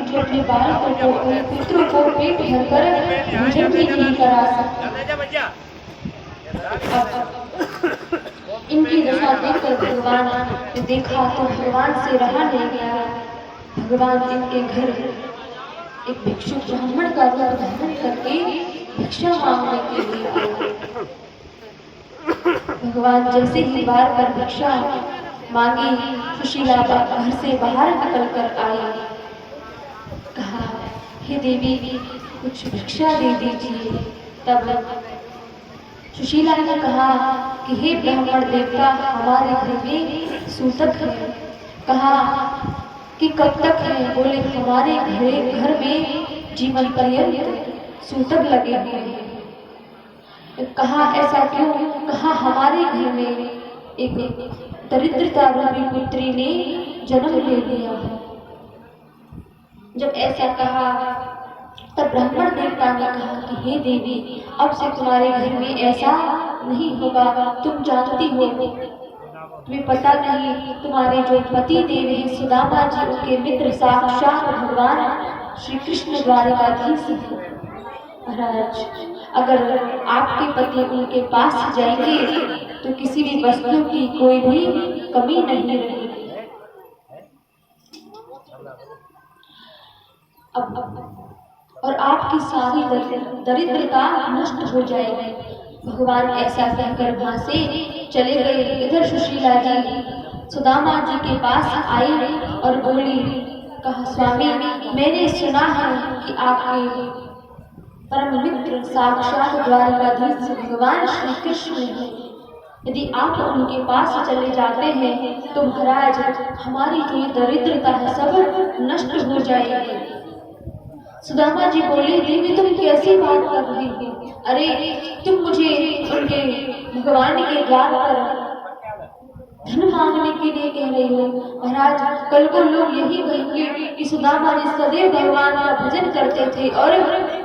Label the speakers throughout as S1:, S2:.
S1: कि अपने बालकों को अपने पुत्रों को पेट भरकर भोजन भी नहीं करा सकते। अब इनकी दशा देखकर भगवान ने देखा तो भगवान से रहा नहीं गया। भगवान इनके घर एक भिक्षु ब्राह्मण का रूप धारण करके भिक्षा मांगने के लिए आए। भगवान जैसे ही द्वार पर भिक्षा मांगी, सुशीला घर से बाहर निकल कर आई। कहा, हे देवी कुछ भिक्षा दे दीजिए। तब सुशीला ने कहा कि हे ब्राह्मण देवता, हमारे घर में सूतक है। कहा कि कब तक है? बोले हमारे घर में जीवन पर्यंत सूतक लगे हुए हैं। कहा ऐसा क्यों? कहा हमारे घर में एक दरिद्रता रूपी पुत्री ने जन्म ले लिया है। जब ऐसा कहा तब ब्राह्मण देवता ने कहा कि हे देवी, अब से तुम्हारे घर में ऐसा नहीं होगा। तुम जानती हो, तुम्हें पता नहीं, तुम्हारे जो पति देव हैं सुदामा जी, उनके मित्र साक्षात भगवान श्री कृष्ण द्वारिकाधीश हैं। महाराज, अगर आपके पति उनके पास जाएंगे तो किसी भी वस्तु की कोई भी कमी नहीं रहेगी। और आपकी सारी दरिद्रता नष्ट हो जाएगी। भगवान ऐसा कहकर वहां से चले गए। इधर सुशीला जी सुदामा जी के पास आई और बोली, कहा स्वामी, मैंने सुना है कि आपके परम मित्र साक्षात द्वारकाधीश भगवान श्री कृष्ण हैं। यदि आप उनके पास चले जाते हैं तो महाराज हमारी जो दरिद्रता है सब नष्ट हो जाएगी। सुदामा जी बोले, देवी तुम कैसी बात कर रही हो? अरे तुम मुझे उनके भगवान के द्वार पर धन मांगने के लिए कह रही हो। महाराज कल को लोग यही कहेंगे कि सुदामा जी सदैव भगवान का भजन करते थे और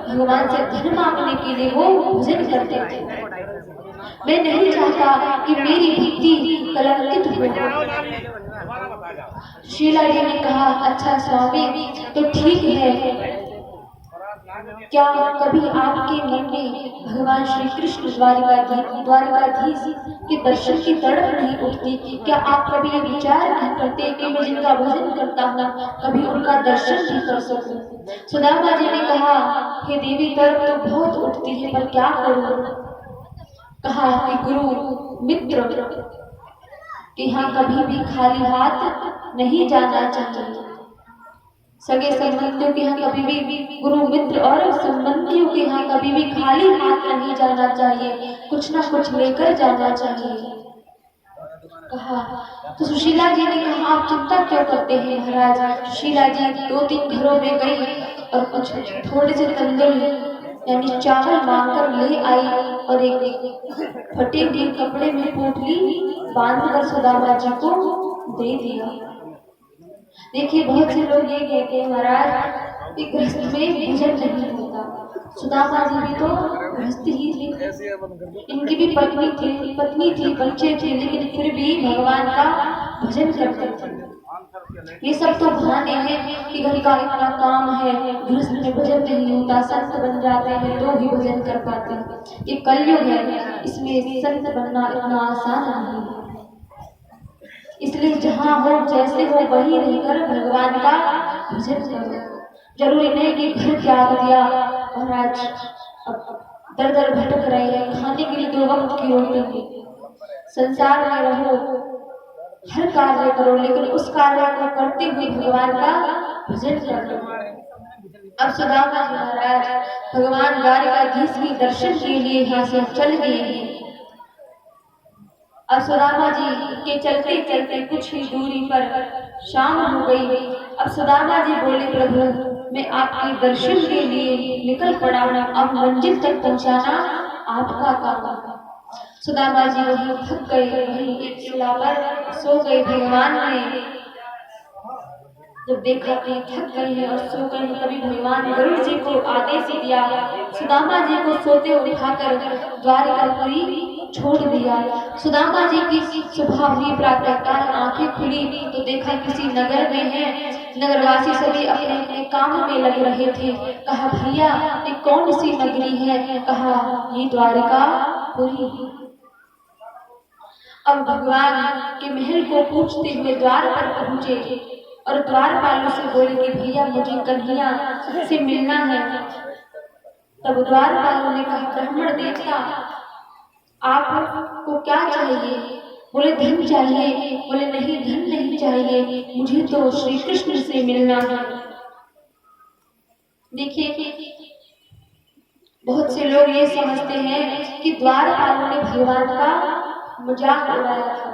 S1: भगवान से धन मांगने के लिए वो भजन करते थे। मैं नहीं चाहता कि मेरी भक्ति कलंकित हो। शीला जी ने कहा, अच्छा स्वामी तो ठीक है, क्या कभी आपके मन में भगवान श्री कृष्ण द्वारिकाधीश के दर्शन की तड़प नहीं उठती? क्या आप कभी ये विचार नहीं करते कि मैं जिनका भजन करता हूँ कभी उनका दर्शन भी कर सकूं? सुदामा जी ने कहा, हे देवी तड़प तो बहुत उठती है, पर क्या करूं? कहा कि गुरु मित्र कि यहाँ कभी भी खाली हाथ नहीं जाना चाहिए। सगे संबंधियों के यहाँ कभी भी, गुरु मित्र और संबंधियों के यहाँ कभी भी खाली हाथ नहीं जाना चाहिए, कुछ ना कुछ लेकर जाना चाहिए। कहा तो सुशीला जी ने कहा, आप चिंता क्यों करते हैं महाराज? सुशीला जी 2-3 घरों में गई और कुछ थोड़े से तंदुल यानी चावल मांगकर ले आई और एक फटे हुए कपड़े में पोटली बांधकर सुदामा जी को दे दिया। देखिए बहुत से लोग ये कहते हैं महाराज कि गृहस्थ में भजन नहीं होता। सुदामा जी भी तो गृहस्थ ही थी, इनकी भी पत्नी थी, बच्चे थे, लेकिन फिर भी भगवान का भजन करते थे। ये सब तो बहाने हैं कि घर का इतना काम है, गृहस्थ में भजन नहीं होता, संत बन जाते हैं तो ही भजन कर पाते हैं। ये कलयुग है, इसमें संत बनना इतना आसान नहीं है। इसलिए जहाँ हो जैसे हो वही रहकर भगवान का भजन करो। जरूरी नहीं कि घर त्याग दिया और आज दर दर भटक रहे हैं, खाने के लिए 2 वक्त की रोटी। संसार में रहो, हर कार्य करो, लेकिन उस कार्य को करते हुए भगवान का भजन करो। अब सुदामा जी महाराज भगवान द्वारिकाधीश के दर्शन के लिए यहाँ से चल गए हैं। अब सुदामा जी के चलते चलते कुछ ही दूरी पर शाम हो गई। अब सुदामा जी बोले, प्रभु मैं आपके दर्शन के लिए निकल पड़ा, अब मंजिल तक पहुंचाना आपका काम है। सुदामा जी वहीं थक गए, वहीं एक शिला पर सो गए। भगवान ने जब देखा कि थक गए हैं और सो गए हैं, तभी भगवान गरुड़ जी को आदेश दिया, सुदामा जी को सोते उठाकर द्वारिकापुरी छोड़ दिया। सुदामा जी की सुबह हुई, प्रातःकाल आंखें खुली तो देखा किसी नगर में है, नगरवासी सभी अपने अपने काम में लग रहे थे। कहा भैया ये कौन सी नगरी है? कहा ये द्वारिकापुरी। अब भगवान के महल को पूछते हुए द्वार पर पहुंचे और द्वारपालों से बोले कि भैया मुझे कन्हैया से मिलना है। तब द्वारपालों ने कहा ब्राह्मण देवता आपको क्या चाहिए? बोले धन चाहिए। बोले नहीं धन नहीं चाहिए, मुझे तो श्री कृष्ण से मिलना है। देखिए बहुत से लोग ये समझते हैं कि द्वारपालों ने भगवान का मजाक उड़ाया था।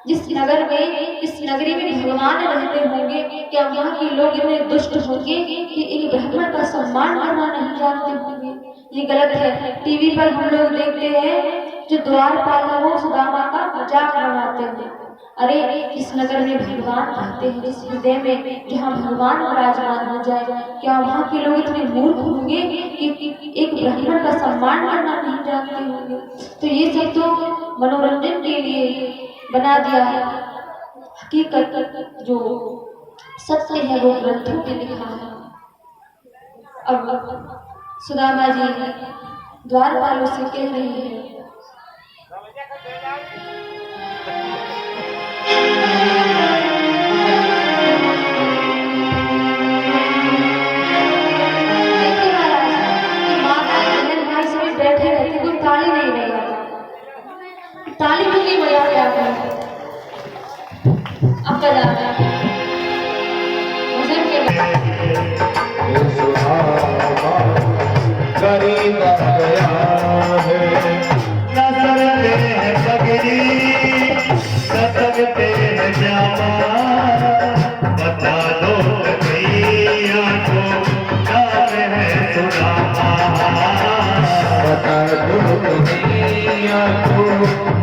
S1: जिस नगर में, इस नगरी में भगवान रहते होंगे, क्या वहाँ के लोग इतने दुष्ट होंगे कि एक ब्राह्मण का सम्मान करना नहीं जानते होंगे? ये गलत है। टीवी पर हम लोग देखते हैं जो द्वारपालों सुदामा का मजाक बनाते हैं। अरे इस नगर में भगवान रहते हैं, इस हृदय में जहाँ भगवान विराजमान हो जाए, क्या वहाँ के लोग इतने मूर्ख होंगे कि एक ब्राह्मण का सम्मान करना नहीं जानते होंगे? तो ये सब तो मनोरंजन के लिए बना दिया है। हकीकत जो सत्य है वो ग्रंथों में लिखा है। अब सुदामा जी द्वारपालों से कह रही है ताली तो नहीं बजा क्या अब बजा मुझे
S2: गरीब गया है नजरते हैं पगड़ी सतगते हैं जामा बता दो कन्हैया को नाम है सुदामा बता दो कन्हैया को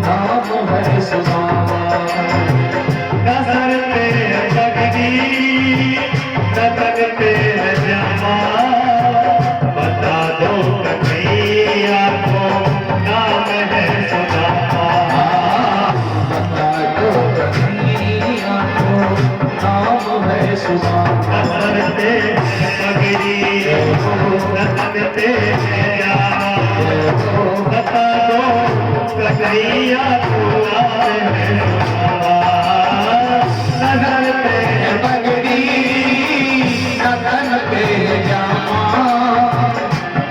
S2: नाम है सुदामा नजरते हैं पगड़ी सतगते हैं जामा बता दो कन्हैया को नाम है सुदामा बता दो कन्हैया को नाम है सुदामा नजरते पगड़ी सतगते जामा बता दो कन्हैया को नाम है सुदामा नजरते पगड़ी सतगते जामा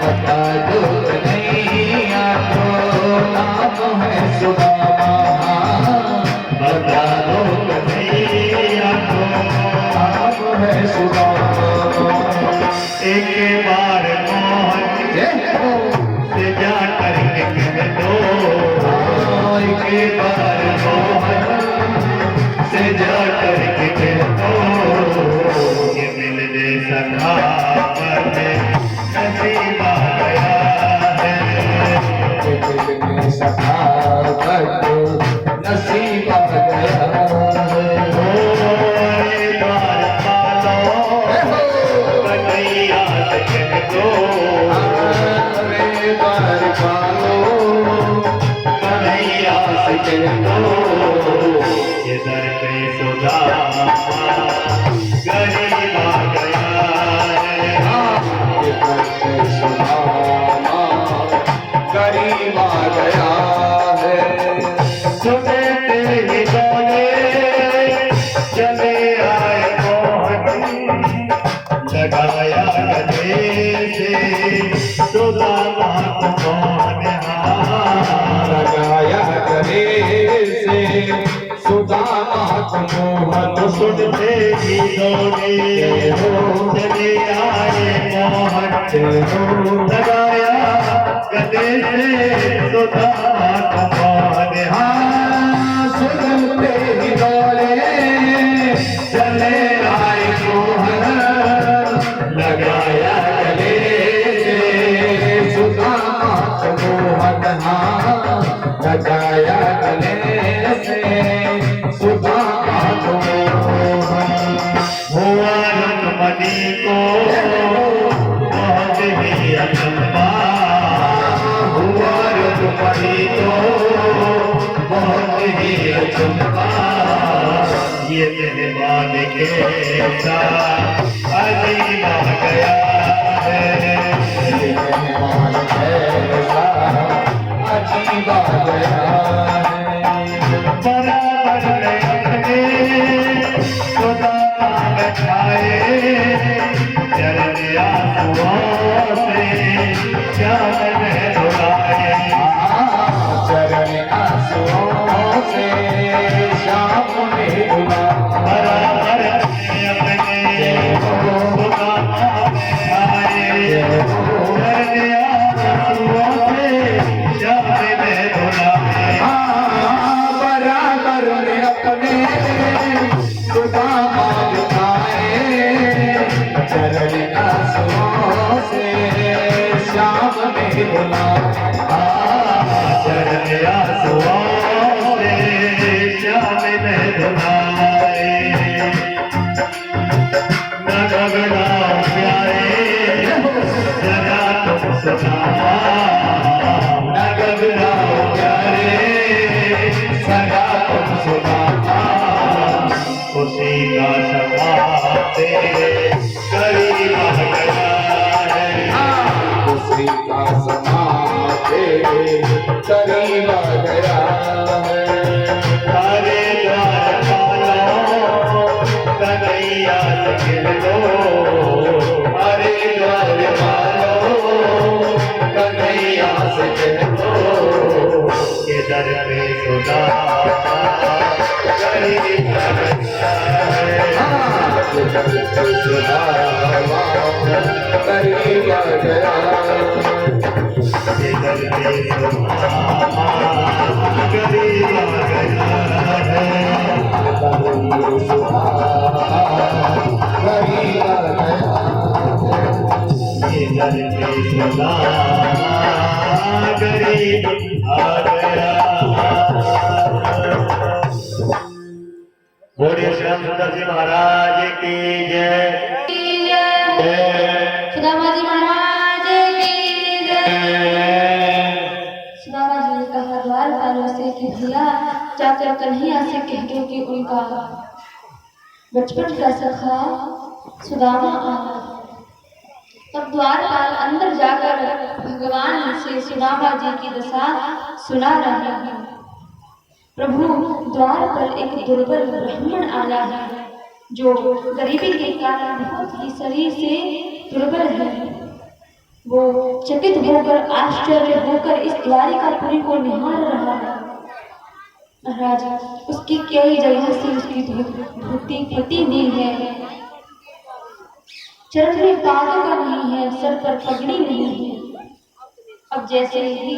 S2: बता दो कन्हैया को नाम है सुदामा बता दो कन्हैया को नाम है सुदामा एक बार मोहन से जा करके कह दो एक बार मोहन से जा करके कह दो ये मिल दे सखा नसीब आ गया है सखा नसीब आ गया कन्हैया से कह दो कन्हैया से कह दो ये दर पे सुदामा गरीब आ गया गरीब आ गया है सुनते ही बोले चले आए मोहन लगाया गले से सुदामा को मोहन लगाया गले से सुदामा को मोहन सुनते ही बोले चले आए मोहन लगाया गले से सुदामा को मोहन सुनते ही बोले चले आए मोहन लगाया गले से सुदामा को मोहन लगाया गले से सुदामा को मोहन हुआ रंगमणि को बहुत ही अचंबा हुआ रंगमणि को बहुत ही अचंबा ये मेहमान कैसा अजीब आ गया है,
S3: ये मेहमान कैसा अजीब आ गया है।
S2: बराबर में अपने खुदा बैठाए, चरण आंसुओं से श्याम ने धुलाए,
S3: चरण आंसुओं से शाम में धुला।
S2: बराबर में अपने खुदा बैठाए, चरण आंसुओं से श्याम ने धुलाए,
S3: बराबर में अपने खुदा बिठाए, चरण आंसुओं से शाम में धुला।
S2: चरण आंसुओं से श्याम ने धुलाए, न घबराओ प्यारे जरा तुम सुना,
S3: न घबराओ प्यारे सदा तुम सुना।
S2: खुशी का समा तेरे करीब आ गया है,
S3: खुशी का समा तेरे करीब आ गया है।
S2: तारे द्वार पालो कन्हैया से गिर लो,
S3: हरे द्वार पालो कन्हैया से गिर लो।
S2: के दर पे सुना करीब आ गया है,
S3: करीब आ गया।
S2: के दर पे सुना करीब आ गया है,
S3: करीब आ गया।
S2: के दर पे सुना करीब आ गया। बोलिए श्याम सुंदर जी महाराज की जय।
S1: सुदामा जी महाराज की जय। सुदामा जी ने कहा द्वारपालों से कि भैया जाकर कन्हैया से कह दो कि उनका बचपन का सखा सुदामा आया। तब द्वारपाल अंदर जाकर भगवान से सुदामा जी की दशा सुना रहे हैं। प्रभु, द्वार पर एक दुर्बल ब्राह्मण आया है जो गरीबी के कारण बहुत ही शरीर से दुर्बल है। वो चकित होकर आश्चर्य होकर इस द्वारिकापुरी को निहार रहा है। महाराज, उसकी कई जगह से उसकी धोती फटी हुई है, चरण में पादुका नहीं है, सर पर पगड़ी नहीं है। अब जैसे ही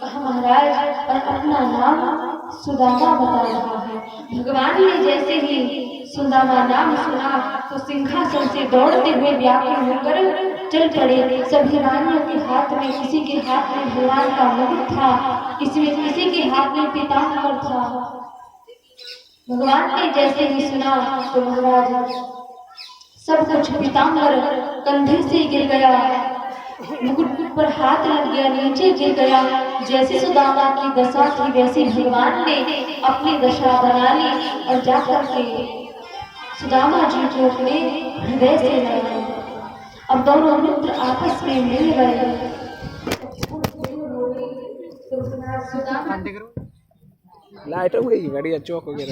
S1: कहा महाराज और अपना नाम सुदामा बता रहा है। भगवान ने जैसे ही सुदामा नाम सुना तो सिंहासन से दौड़ते हुए व्याकुल होकर चल पड़े। सभी रानियों के हाथ में, किसी के हाथ में भगवान का मुकुट था, किसी के हाथ में पीताम्बर था। भगवान ने जैसे ही सुना तो महाराज सब कुछ पीताम्बर कंधे से गिर गया, मुकुट पर हाथ लग गया, नीचे गिर गया। जैसे सुदामा की दशा थी वैसे भगवान ने अपनी दशा बना ली और जाकर के सुदामा जी को अपने हृदय से लगाया। अब दोनों मित्र आपस में मिल गए।
S4: लाइट हो गई, बढ़िया चौक हो गया।